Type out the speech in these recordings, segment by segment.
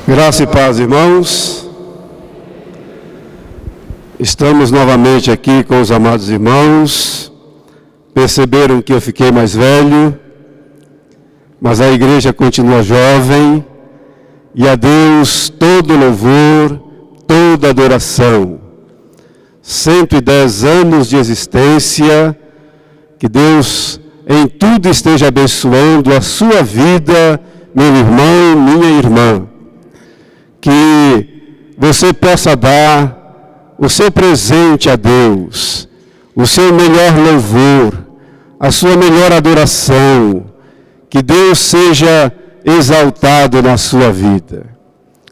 Graça e paz, irmãos. Estamos novamente aqui com os amados irmãos. Perceberam que eu fiquei mais velho, mas a igreja continua jovem, e a Deus todo louvor, toda adoração. 110 anos de existência, que Deus em tudo esteja abençoando a sua vida, meu irmão, minha irmã. Que você possa dar o seu presente a Deus, o seu melhor louvor, a sua melhor adoração, que Deus seja exaltado na sua vida.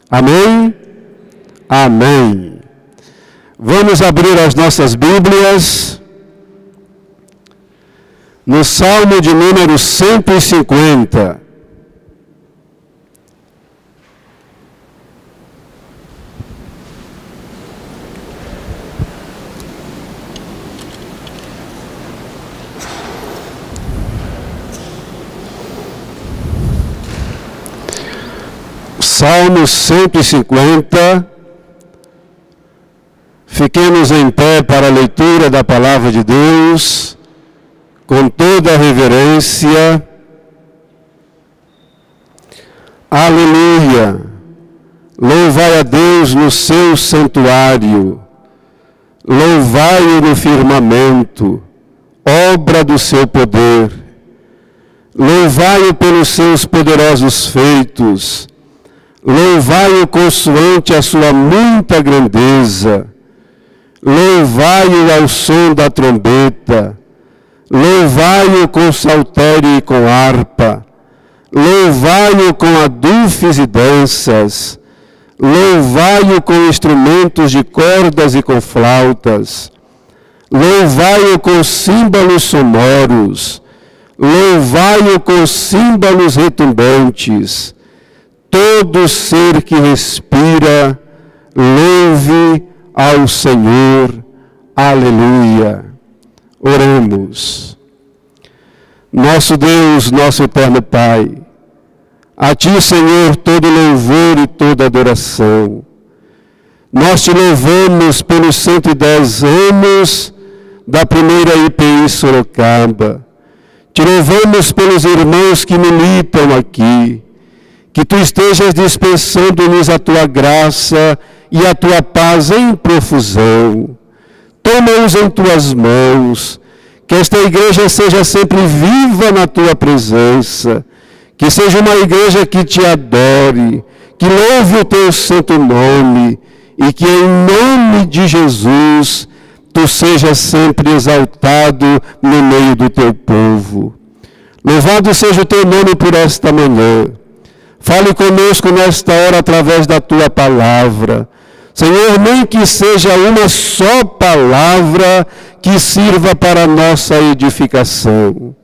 Amém? Amém. Vamos abrir as nossas Bíblias no Salmo de número 150. Salmo 150, fiquemos em pé para a leitura da palavra de Deus, com toda a reverência. Aleluia! Louvai a Deus no seu santuário, louvai-o no firmamento, obra do seu poder. Louvai-o pelos seus poderosos feitos, louvai-o consoante a sua muita grandeza, louvai-o ao som da trombeta, louvai-o com saltério e com harpa, louvai-o com adufes e danças, louvai-o com instrumentos de cordas e com flautas, louvai-o com símbolos sonoros, louvai-o com símbolos retumbantes. Todo ser que respira, louve ao Senhor. Aleluia. Oremos. Nosso Deus, nosso eterno Pai, a Ti, Senhor, todo louvor e toda adoração. Nós Te louvamos pelos 110 anos da primeira IPI Sorocaba. Te louvamos pelos irmãos que militam aqui. Que Tu estejas dispensando-nos a Tua graça e a Tua paz em profusão. Toma-os em Tuas mãos, que esta igreja seja sempre viva na Tua presença, que seja uma igreja que Te adore, que louve o Teu santo nome, e que em nome de Jesus Tu sejas sempre exaltado no meio do Teu povo. Louvado seja o Teu nome por esta manhã. Fale conosco nesta hora através da Tua palavra. Senhor, nem que seja uma só palavra que sirva para a nossa edificação.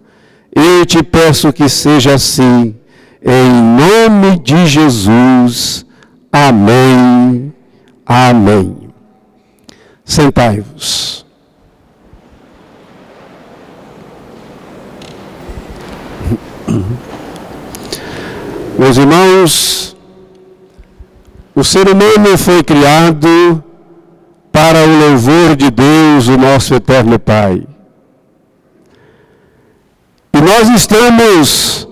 Eu Te peço que seja assim, em nome de Jesus. Amém. Amém. Sentai-vos. Meus irmãos, o ser humano foi criado para o louvor de Deus, o nosso eterno Pai. E nós estamos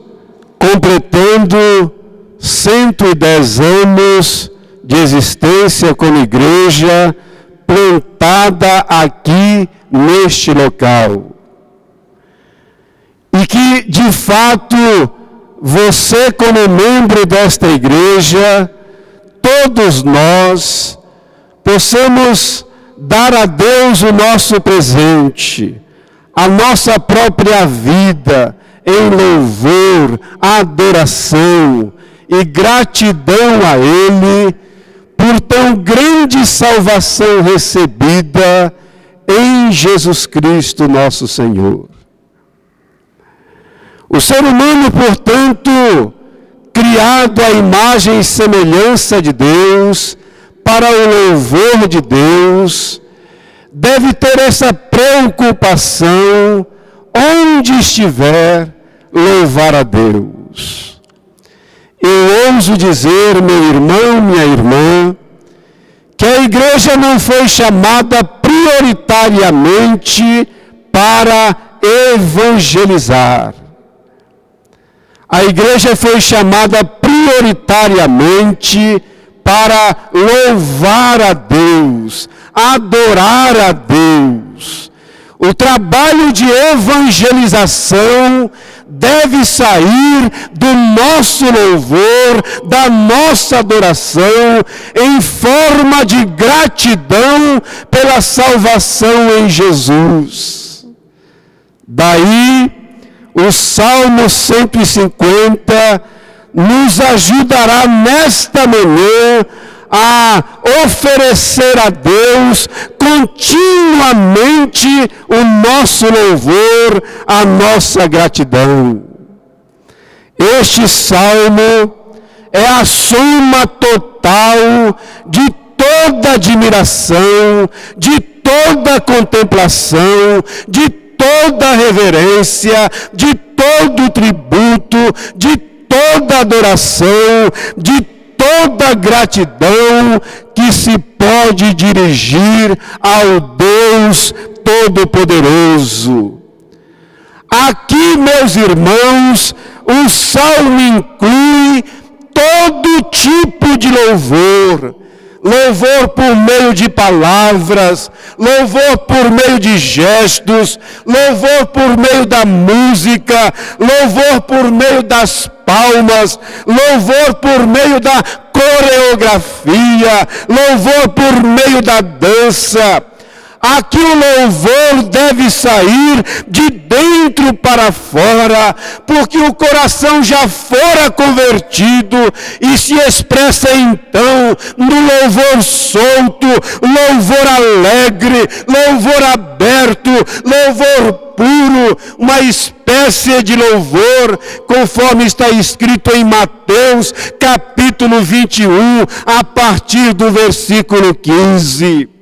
completando 110 anos de existência como igreja plantada aqui neste local. E que, de fato, você, como membro desta igreja, todos nós, possamos dar a Deus o nosso presente, a nossa própria vida, em louvor, adoração e gratidão a Ele, por tão grande salvação recebida em Jesus Cristo, nosso Senhor. O ser humano, portanto, criado à imagem e semelhança de Deus, para o louvor de Deus, deve ter essa preocupação, onde estiver, louvar a Deus. Eu ouso dizer, meu irmão, minha irmã, que a igreja não foi chamada prioritariamente para evangelizar. A igreja foi chamada prioritariamente para louvar a Deus, adorar a Deus. O trabalho de evangelização deve sair do nosso louvor, da nossa adoração, em forma de gratidão pela salvação em Jesus. Daí, o Salmo 150 nos ajudará nesta manhã a oferecer a Deus continuamente o nosso louvor, a nossa gratidão. Este salmo é a soma total de toda admiração, de toda contemplação, de toda reverência, de todo tributo, de toda adoração, de toda gratidão que se pode dirigir ao Deus Todo-Poderoso. Aqui, meus irmãos, o salmo inclui todo tipo de louvor. Louvor por meio de palavras, louvor por meio de gestos, louvor por meio da música, louvor por meio das palmas, louvor por meio da coreografia, louvor por meio da dança. Aqui o louvor deve sair de dentro para fora, porque o coração já fora convertido e se expressa então no louvor solto, louvor alegre, louvor aberto, louvor puro, uma espécie de louvor, conforme está escrito em Mateus capítulo 21, a partir do versículo 15.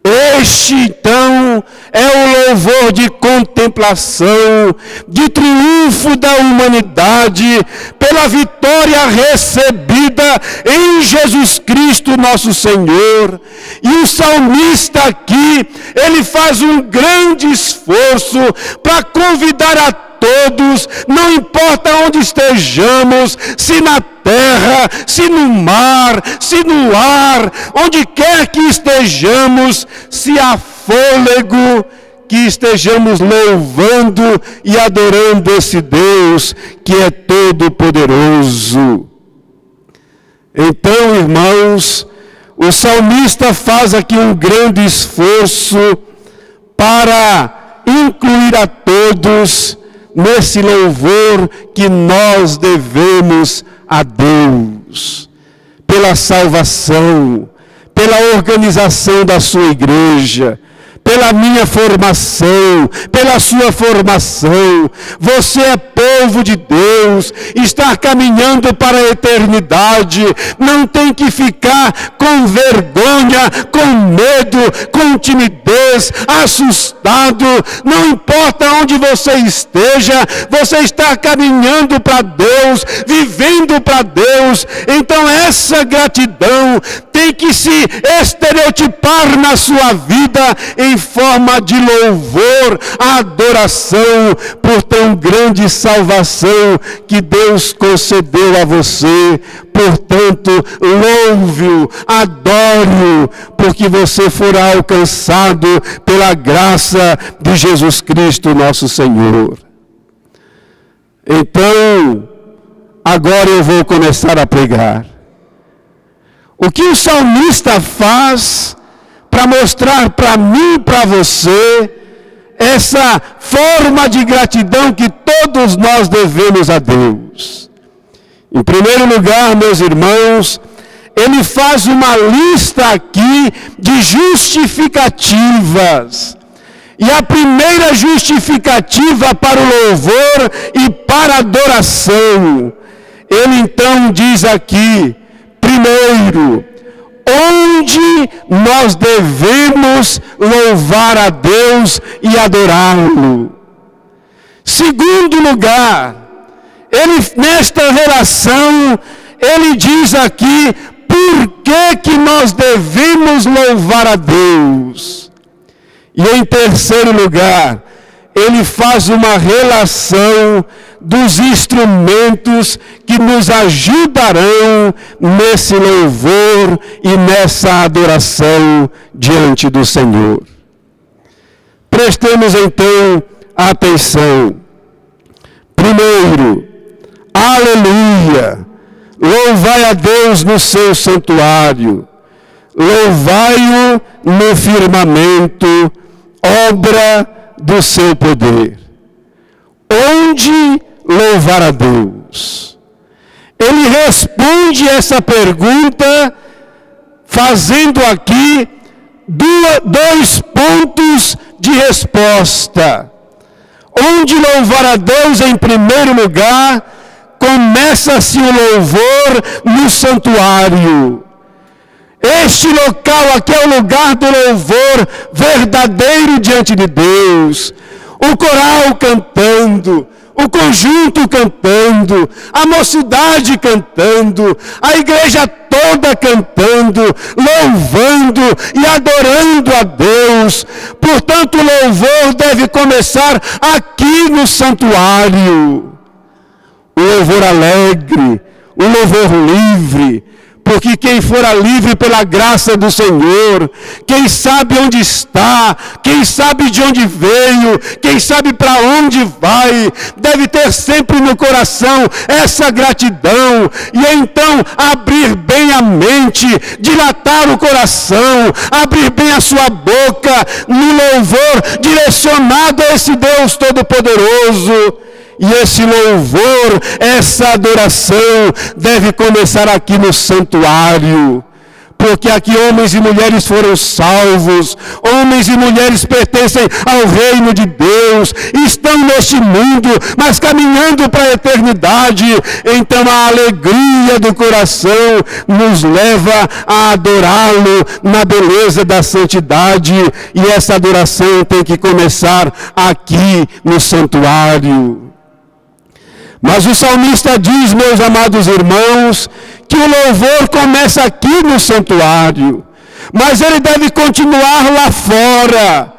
Este, então, é o louvor de contemplação, de triunfo da humanidade, pela vitória recebida em Jesus Cristo, nosso Senhor. E o salmista aqui, ele faz um grande esforço para convidar a todos, não importa onde estejamos, se na terra, se no mar, se no ar, onde quer que estejamos, se há fôlego, que estejamos louvando e adorando esse Deus que é todo-poderoso. Então, irmãos, o salmista faz aqui um grande esforço para incluir a todos nesse louvor que nós devemos a Deus, pela salvação, pela organização da sua igreja, pela minha formação, pela sua formação. Você é povo de Deus, está caminhando para a eternidade, não tem que ficar com vergonha, com medo, com timidez, assustado. Não importa onde você esteja, você está caminhando para Deus, vivendo para Deus. Então essa gratidão tem que se estereotipar na sua vida em forma de louvor, adoração por tão grande salvação que Deus concedeu a você. Portanto, louve-o, adore-o, porque você forá alcançado pela graça de Jesus Cristo, nosso Senhor. Então, agora eu vou começar a pregar. O que o salmista faz para mostrar para mim e para você essa forma de gratidão que todos nós devemos a Deus? Em primeiro lugar, meus irmãos, ele faz uma lista aqui de justificativas. E a primeira justificativa para o louvor e para a adoração, ele então diz aqui, primeiro, onde nós devemos louvar a Deus e adorá-lo. Segundo lugar, nesta relação, ele diz aqui, por que nós devemos louvar a Deus? E em terceiro lugar, ele faz uma relação dos instrumentos que nos ajudarão nesse louvor e nessa adoração diante do Senhor. Prestemos então atenção. Primeiro, aleluia, louvai a Deus no seu santuário, louvai-o no firmamento, obra do seu poder. Onde louvar a Deus? Ele responde essa pergunta fazendo aqui dois pontos de resposta. Onde louvar a Deus? Em primeiro lugar, começa-se o louvor no santuário. Este local aqui é o lugar do louvor verdadeiro diante de Deus. O coral cantando, o conjunto cantando, a mocidade cantando, a igreja toda cantando, louvando e adorando a Deus. Portanto, o louvor deve começar aqui no santuário. O louvor alegre, o louvor livre, porque quem fora livre pela graça do Senhor, quem sabe onde está, quem sabe de onde veio, quem sabe para onde vai, deve ter sempre no coração essa gratidão, e então abrir bem a mente, dilatar o coração, abrir bem a sua boca, no louvor direcionado a esse Deus Todo-Poderoso. E esse louvor, essa adoração deve começar aqui no santuário. Porque aqui homens e mulheres foram salvos, homens e mulheres pertencem ao reino de Deus, estão neste mundo, mas caminhando para a eternidade. Então a alegria do coração nos leva a adorá-lo na beleza da santidade. E essa adoração tem que começar aqui no santuário. Mas o salmista diz, meus amados irmãos, que o louvor começa aqui no santuário, mas ele deve continuar lá fora.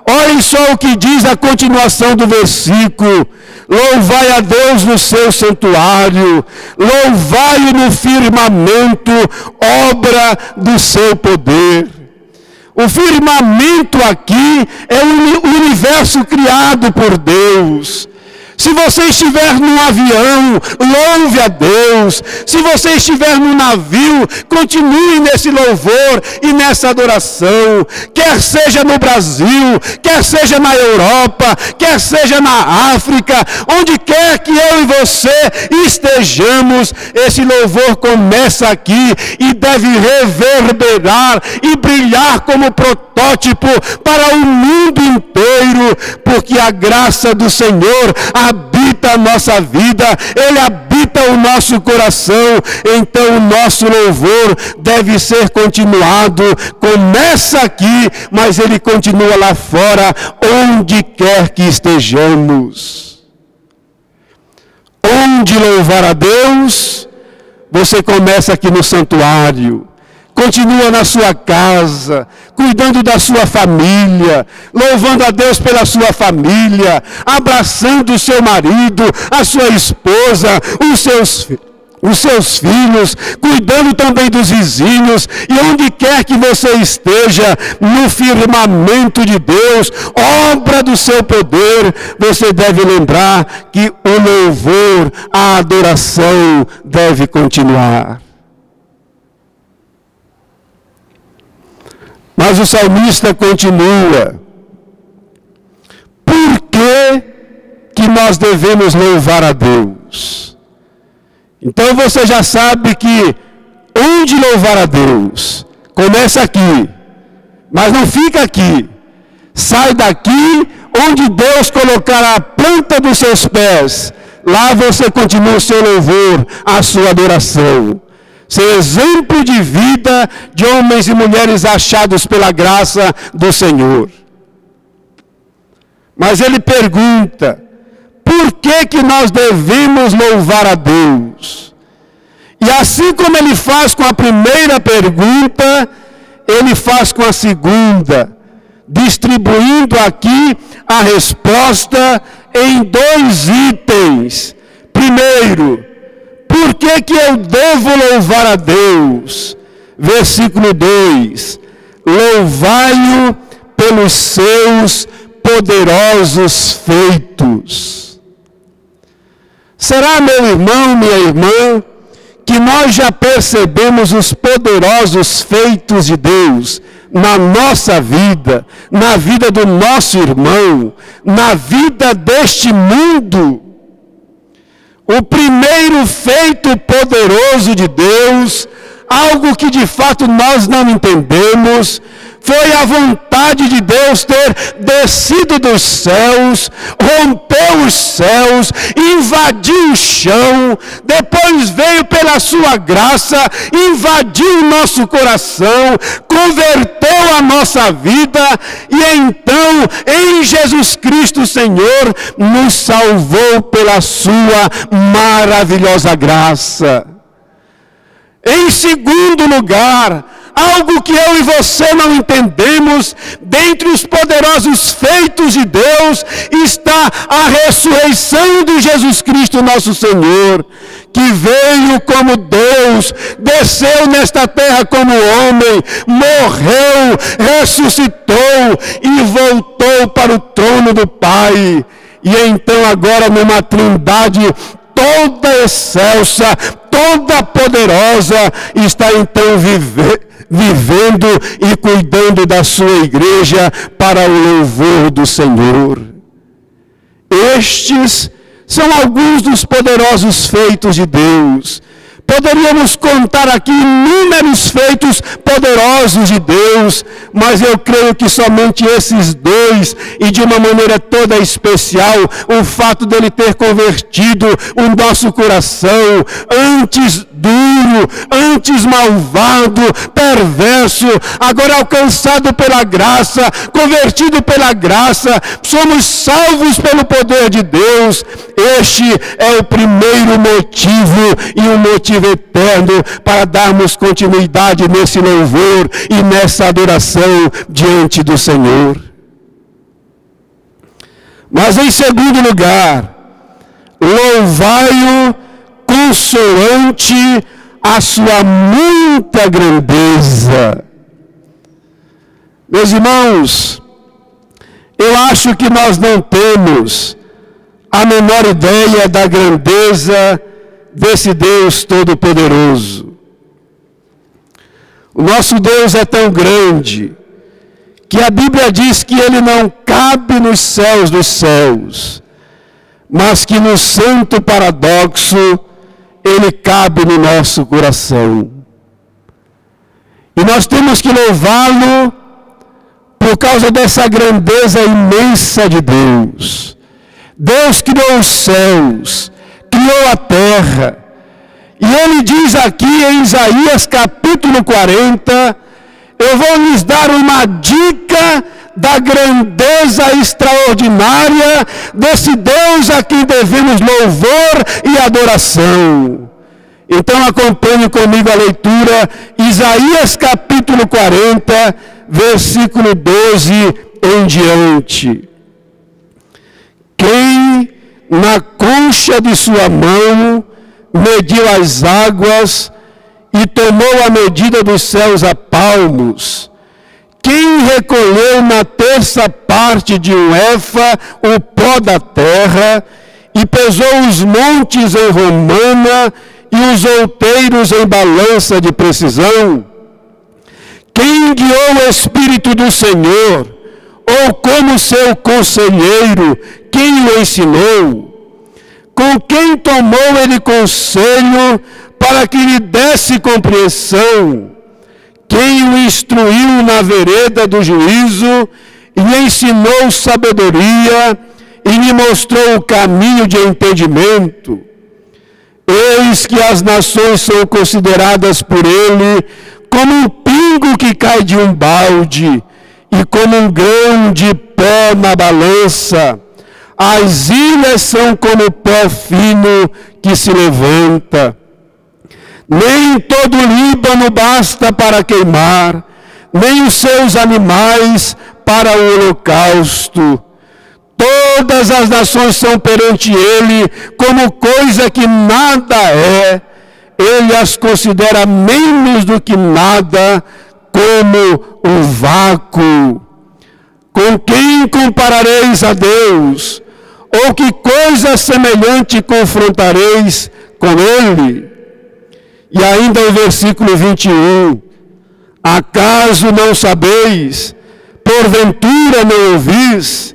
Olhem só o que diz a continuação do versículo: louvai a Deus no seu santuário, louvai-o no firmamento, obra do seu poder. O firmamento aqui é o universo criado por Deus. Se você estiver num avião, louve a Deus. Se você estiver num navio, continue nesse louvor e nessa adoração. Quer seja no Brasil, quer seja na Europa, quer seja na África, onde quer que eu e você estejamos, esse louvor começa aqui e deve reverberar e brilhar como protótipo para o mundo inteiro, porque a graça do Senhor habita a nossa vida, Ele habita o nosso coração. Então o nosso louvor deve ser continuado, começa aqui, mas ele continua lá fora, onde quer que estejamos. Onde louvar a Deus? Você começa aqui no santuário. Continua na sua casa, cuidando da sua família, louvando a Deus pela sua família, abraçando o seu marido, a sua esposa, os seus filhos, cuidando também dos vizinhos, e onde quer que você esteja, no firmamento de Deus, obra do seu poder, você deve lembrar que o louvor, a adoração deve continuar. Mas o salmista continua: por que nós devemos louvar a Deus? Então você já sabe que onde louvar a Deus? Começa aqui, mas não fica aqui. Sai daqui, onde Deus colocar a planta dos seus pés, lá você continua o seu louvor, a sua adoração. Ser exemplo de vida de homens e mulheres achados pela graça do Senhor. Mas ele pergunta: por por que nós devemos louvar a Deus? E assim como ele faz com a primeira pergunta, ele faz com a segunda, distribuindo aqui a resposta em 2 itens. Primeiro, por que eu devo louvar a Deus? Versículo 2, louvai-o pelos seus poderosos feitos. Será, meu irmão, minha irmã, que nós já percebemos os poderosos feitos de Deus na nossa vida, na vida do nosso irmão, na vida deste mundo? O primeiro feito poderoso de Deus, algo que de fato nós não entendemos, foi a vontade de Deus ter descido dos céus, rompeu os céus, invadiu o chão, depois veio pela sua graça, invadiu o nosso coração, converteu a nossa vida e então em Jesus Cristo Senhor nos salvou pela sua maravilhosa graça. Em segundo lugar, algo que eu e você não entendemos, dentre os poderosos feitos de Deus, está a ressurreição de Jesus Cristo nosso Senhor, que veio como Deus, desceu nesta terra como homem, morreu, ressuscitou e voltou para o trono do Pai. E então agora numa trindade toda excelsa, toda poderosa, está então vivendo e cuidando da sua igreja para o louvor do Senhor. Estes são alguns dos poderosos feitos de Deus. Poderíamos contar aqui inúmeros feitos poderosos de Deus, mas eu creio que somente esses 2, e de uma maneira toda especial, o fato dele ter convertido o nosso coração, antes duro, antes malvado, perverso, agora alcançado pela graça, convertido pela graça, somos salvos pelo poder de Deus. Este é o primeiro motivo e um motivo eterno para darmos continuidade nesse louvor e nessa adoração diante do Senhor. Mas em segundo lugar, louvai-o consoante a sua muita grandeza. Meus irmãos, eu acho que nós não temos a menor ideia da grandeza desse Deus Todo-Poderoso. O nosso Deus é tão grande que a Bíblia diz que Ele não cabe nos céus dos céus, mas que no santo paradoxo Ele cabe no nosso coração. E nós temos que louvá-lo por causa dessa grandeza imensa de Deus. Deus criou os céus, criou a terra, e Ele diz aqui em Isaías capítulo 40, eu vou lhes dar uma dica da grandeza extraordinária desse Deus a quem devemos louvor e adoração. Então acompanhe comigo a leitura, Isaías capítulo 40, versículo 12 em diante. Quem na concha de sua mão mediu as águas e tomou a medida dos céus a palmos, quem recolheu na terça parte de um éfa o pó da terra e pesou os montes em romana e os outeiros em balança de precisão? Quem guiou o Espírito do Senhor, ou como seu conselheiro, quem o ensinou? Com quem tomou ele conselho para que lhe desse compreensão? Quem o instruiu na vereda do juízo e lhe ensinou sabedoria e lhe mostrou o caminho de entendimento? Eis que as nações são consideradas por ele como um pingo que cai de um balde e como um grão de pó na balança. As ilhas são como pó fino que se levanta. Nem todo o Líbano basta para queimar, nem os seus animais para o holocausto. Todas as nações são perante ele como coisa que nada é. Ele as considera menos do que nada, como um vácuo. Com quem comparareis a Deus? Ou que coisa semelhante confrontareis com ele? E ainda o versículo 21. Acaso não sabeis? Porventura não ouvis?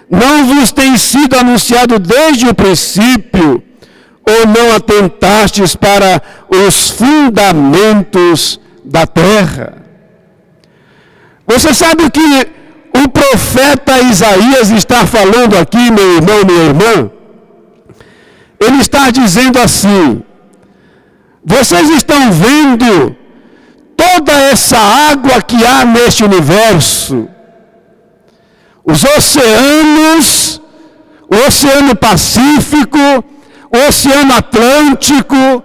Não vos tem sido anunciado desde o princípio? Ou não atentastes para os fundamentos da terra? Você sabe o que o profeta Isaías está falando aqui, meu irmão, minha irmã? Ele está dizendo assim: vocês estão vendo toda essa água que há neste universo? Os oceanos, o Oceano Pacífico, o Oceano Atlântico,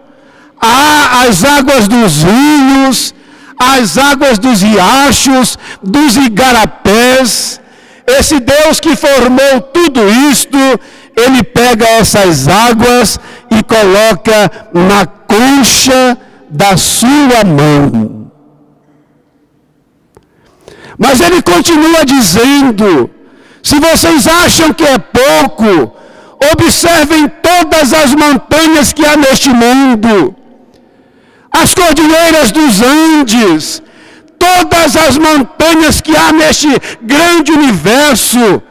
há as águas dos rios, as águas dos riachos, dos igarapés. Esse Deus que formou tudo isto, ele pega essas águas e coloca na concha da sua mão. Mas ele continua dizendo: se vocês acham que é pouco, observem todas as montanhas que há neste mundo, as cordilheiras dos Andes, todas as montanhas que há neste grande universo,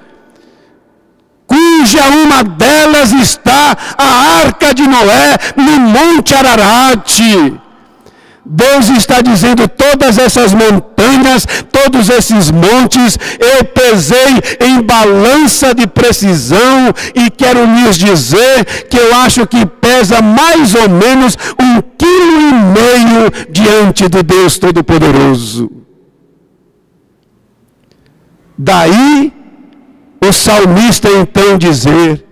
cuja uma delas está a Arca de Noé no Monte Ararat. Deus está dizendo: todas essas montanhas, todos esses montes, eu pesei em balança de precisão, e quero lhes dizer que eu acho que pesa mais ou menos 1,5 kg diante do Deus Todo-Poderoso. Daí o salmista então dizer: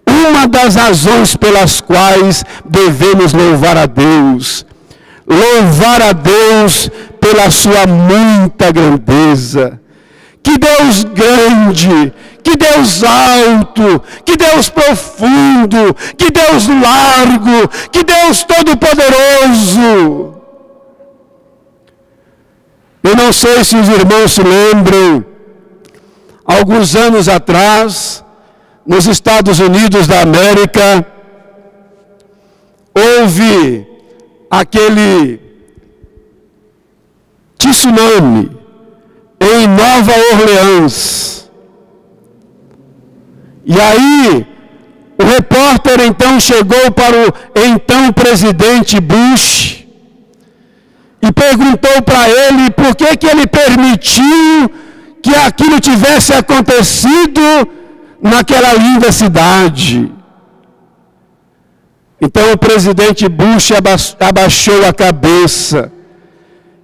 uma das razões pelas quais devemos louvar a Deus pela sua muita grandeza. Que Deus grande, que Deus alto, que Deus profundo, que Deus largo, que Deus todo-poderoso. Eu não sei se os irmãos se lembram, alguns anos atrás, nos Estados Unidos da América, houve aquele tsunami em Nova Orleans. E aí, o repórter então chegou para o então presidente Bush e perguntou para ele por que ele permitiu que aquilo tivesse acontecido naquela linda cidade. Então o presidente Bush abaixou a cabeça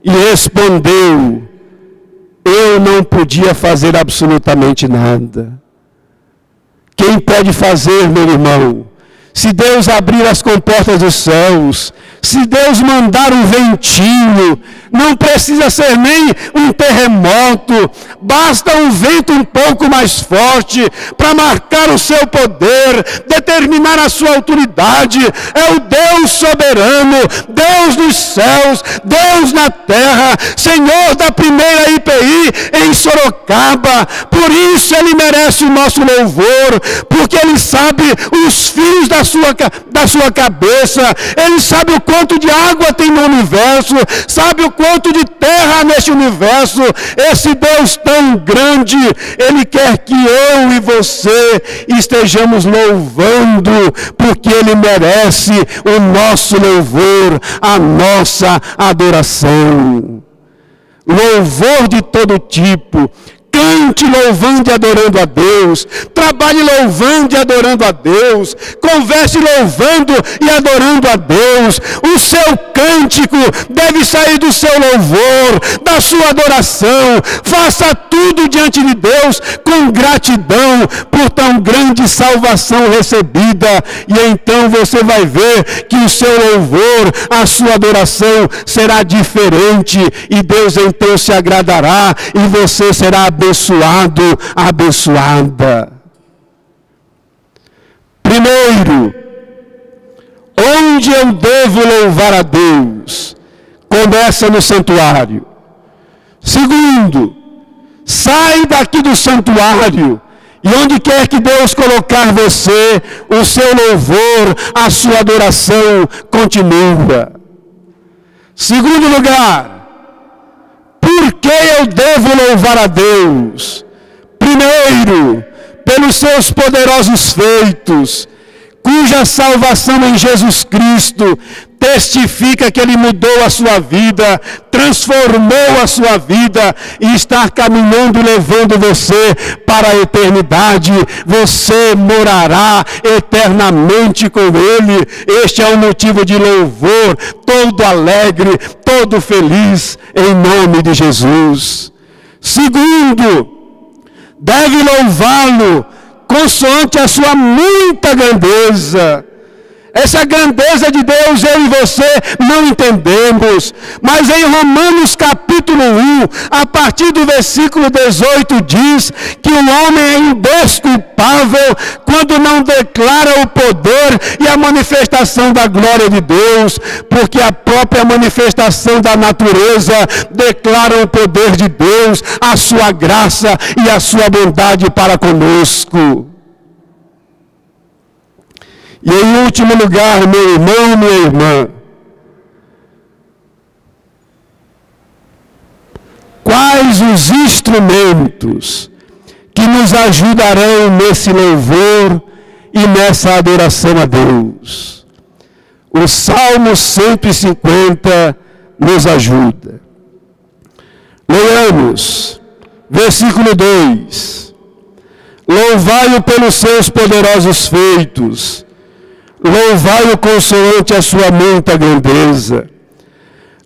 e respondeu: eu não podia fazer absolutamente nada. Quem pode fazer, meu irmão? Se Deus abrir as comportas dos céus, se Deus mandar um ventinho, não precisa ser nem um terremoto, basta um vento um pouco mais forte para marcar o seu poder, determinar a sua autoridade. É o Deus soberano, Deus dos céus, Deus na terra, Senhor da primeira IPI em Sorocaba. Por isso Ele merece o nosso louvor, porque Ele sabe os fios da sua cabeça, Ele sabe o quanto de água tem no universo, sabe o quanto de terra neste universo. Esse Deus tão grande, Ele quer que eu e você estejamos louvando, porque Ele merece o nosso louvor, a nossa adoração. Louvor de todo tipo, cante louvando e adorando a Deus, trabalhe louvando e adorando a Deus, converse louvando e adorando a Deus. O seu cântico deve sair do seu louvor, da sua adoração. Faça tudo diante de Deus com gratidão por tão grande salvação recebida, e então você vai ver que o seu louvor, a sua adoração será diferente, e Deus então se agradará e você será abençoado, abençoada. Primeiro, onde eu devo louvar a Deus? Começa no santuário. Segundo, sai daqui do santuário, e onde quer que Deus colocar você, o seu louvor, a sua adoração continua. Segundo lugar, por que eu devo louvar a Deus? Primeiro, pelos seus poderosos feitos, cuja salvação em Jesus Cristo testifica que Ele mudou a sua vida, transformou a sua vida e está caminhando, levando você para a eternidade. Você morará eternamente com Ele. Este é um motivo de louvor, todo alegre, todo feliz, em nome de Jesus. Segundo, deve louvá-lo consoante a sua muita grandeza. Essa grandeza de Deus eu e você não entendemos, mas em Romanos capítulo 1, a partir do versículo 18, diz que o homem é indesculpável quando não declara o poder e a manifestação da glória de Deus, porque a própria manifestação da natureza declara o poder de Deus, a sua graça e a sua bondade para conosco. E em último lugar, meu irmão, minha irmã, quais os instrumentos que nos ajudarão nesse louvor e nessa adoração a Deus? O Salmo 150 nos ajuda. Leamos, versículo 2. Louvai-o pelos seus poderosos feitos, louvai-o consoante a sua muita grandeza,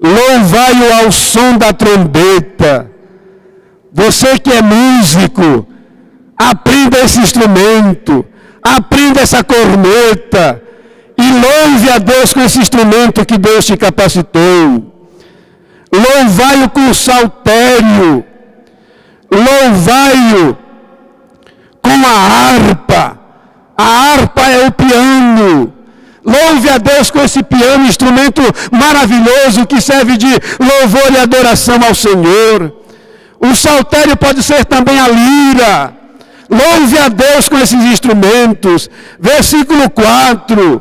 louvai-o ao som da trombeta. Você que é músico, aprenda esse instrumento, aprenda essa corneta, e louve a Deus com esse instrumento que Deus te capacitou. Louvai-o com o saltério, louvai-o com a harpa. A harpa é o piano. Louve a Deus com esse piano, instrumento maravilhoso que serve de louvor e adoração ao Senhor. O saltério pode ser também a lira. Louve a Deus com esses instrumentos. Versículo 4.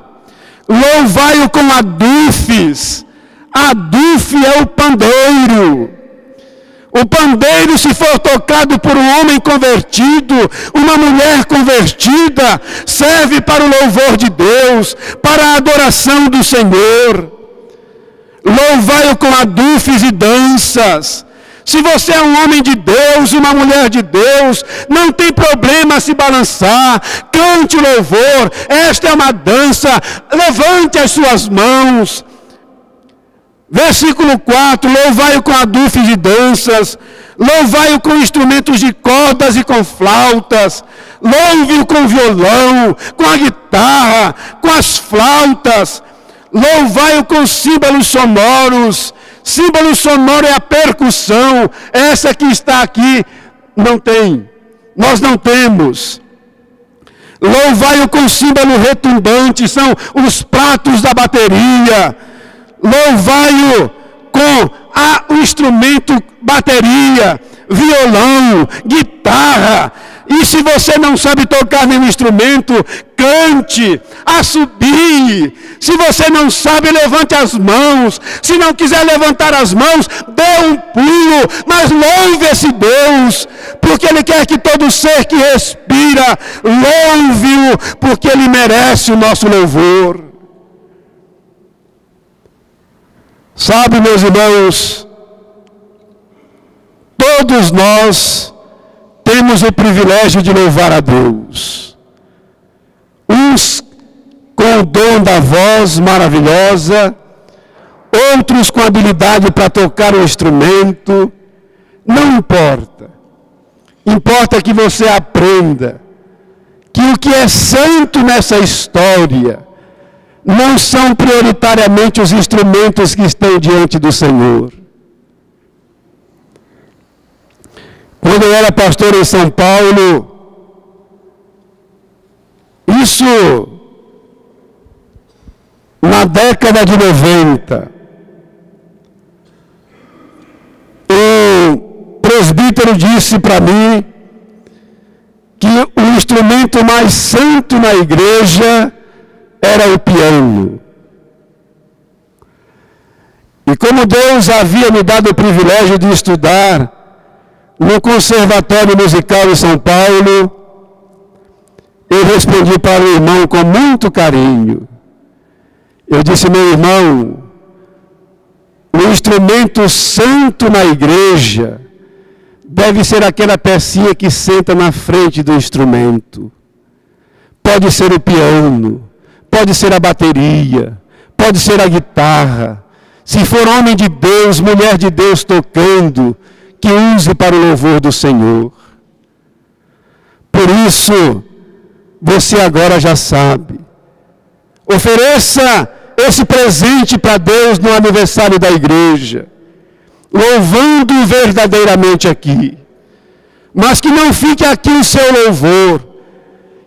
Louvai-o com adufes. Adufe é o pandeiro. O pandeiro, se for tocado por um homem convertido, uma mulher convertida, serve para o louvor de Deus, para a adoração do Senhor. Louvai-o com adufes e danças. Se você é um homem de Deus, uma mulher de Deus, não tem problema se balançar, cante o louvor. Esta é uma dança, levante as suas mãos. Versículo 4, louvai-o com adufes e danças, louvai-o com instrumentos de cordas e com flautas, louve-o com violão, com a guitarra, com as flautas, louvai-o com símbolos sonoros. Símbolo sonoro é a percussão, essa que está aqui não tem, nós não temos. Louvai-o com símbolo retumbante, são os pratos da bateria. Louvai-o com o instrumento bateria, violão, guitarra. E se você não sabe tocar nenhum instrumento, cante, assobie. Se você não sabe, levante as mãos. Se não quiser levantar as mãos, dê um pulo, mas louve esse Deus, porque Ele quer que todo ser que respira, louve-o, porque Ele merece o nosso louvor. Sabe, meus irmãos, todos nós temos o privilégio de louvar a Deus. Uns com o dom da voz maravilhosa, outros com habilidade para tocar o instrumento. Não importa. Importa que você aprenda que o que é santo nessa história não são prioritariamente os instrumentos que estão diante do Senhor. Quando eu era pastor em São Paulo, isso na década de 90, o presbítero disse para mim que o instrumento mais santo na igreja era o piano. E como Deus havia me dado o privilégio de estudar no Conservatório Musical em São Paulo, eu respondi para o irmão com muito carinho. Eu disse: meu irmão, o instrumento santo na igreja deve ser aquela pecinha que senta na frente do instrumento. Pode ser o piano, pode ser a bateria, pode ser a guitarra. Se for homem de Deus, mulher de Deus tocando, que use para o louvor do Senhor. Por isso, você agora já sabe. Ofereça esse presente para Deus no aniversário da igreja, louvando verdadeiramente aqui. Mas que não fique aqui o seu louvor.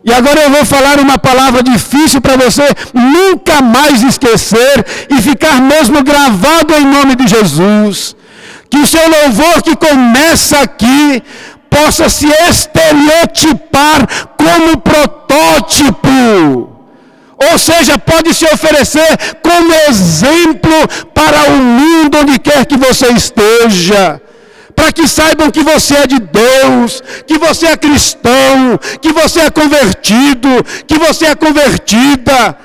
E agora eu vou falar uma palavra difícil para você nunca mais esquecer e ficar mesmo gravado em nome de Jesus. Que o seu louvor que começa aqui possa se estereotipar como protótipo. Ou seja, pode se oferecer como exemplo para o mundo onde quer que você esteja. Para que saibam que você é de Deus, que você é cristão, que você é convertido, que você é convertida.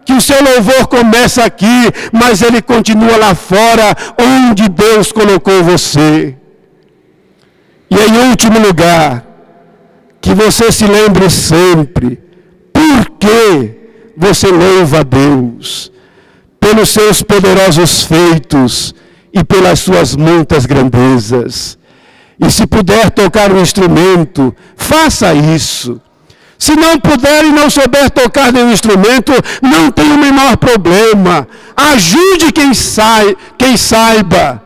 Que o seu louvor começa aqui, mas ele continua lá fora, onde Deus colocou você. E em último lugar, que você se lembre sempre, por que você louva a Deus? Pelos seus poderosos feitos e pelas suas muitas grandezas. E se puder tocar um instrumento, faça isso. Se não puder e não souber tocar nenhum instrumento, não tem o menor problema. Ajude quem saiba.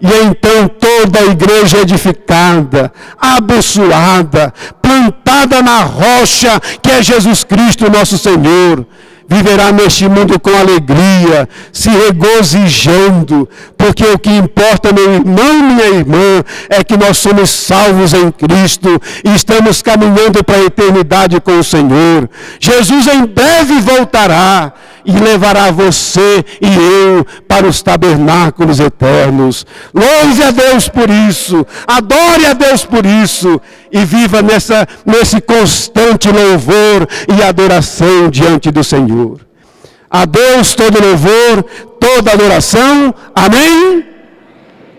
E então toda a igreja edificada, abençoada, plantada na rocha que é Jesus Cristo nosso Senhor, viverá neste mundo com alegria, se regozijando, porque o que importa, meu irmão, minha irmã, é que nós somos salvos em Cristo e estamos caminhando para a eternidade com o Senhor. Jesus em breve voltará e levará você e eu para os tabernáculos eternos. Louve a Deus por isso, adore a Deus por isso e viva nesse constante louvor e adoração diante do Senhor. A Deus todo louvor, toda adoração. Amém?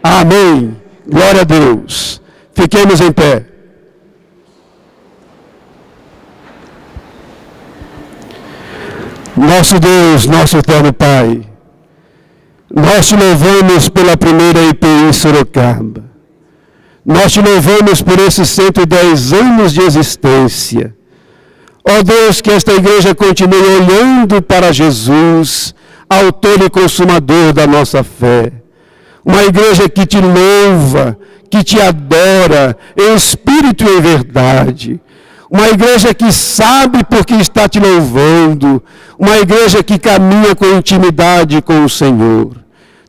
Amém. Glória a Deus. Fiquemos em pé. Nosso Deus, nosso eterno Pai, nós te louvamos pela primeira IPI Sorocaba. Nós te louvamos por esses 110 anos de existência. Ó Deus, que esta igreja continue olhando para Jesus, autor e consumador da nossa fé. Uma igreja que te louva, que te adora, em espírito e em verdade. Uma igreja que sabe porque está te louvando. Uma igreja que caminha com intimidade com o Senhor.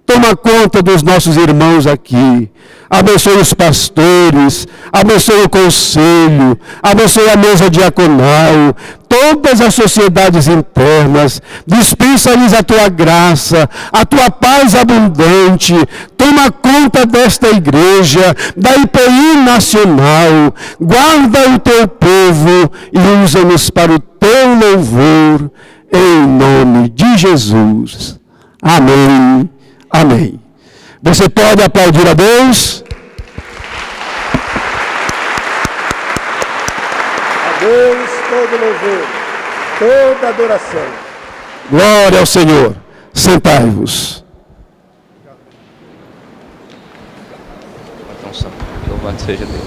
Toma conta dos nossos irmãos aqui. Abençoe os pastores, abençoe o conselho, abençoe a mesa diaconal, todas as sociedades internas. Dispensa-lhes a tua graça, a tua paz abundante. Toma conta desta igreja, da IPI nacional. Guarda o teu povo e usa-nos para o teu louvor, em nome de Jesus. Amém. Amém. Você pode aplaudir a Deus? Deus todo louvor, toda adoração. Glória ao Senhor. Sentai-vos. Louvado seja Deus.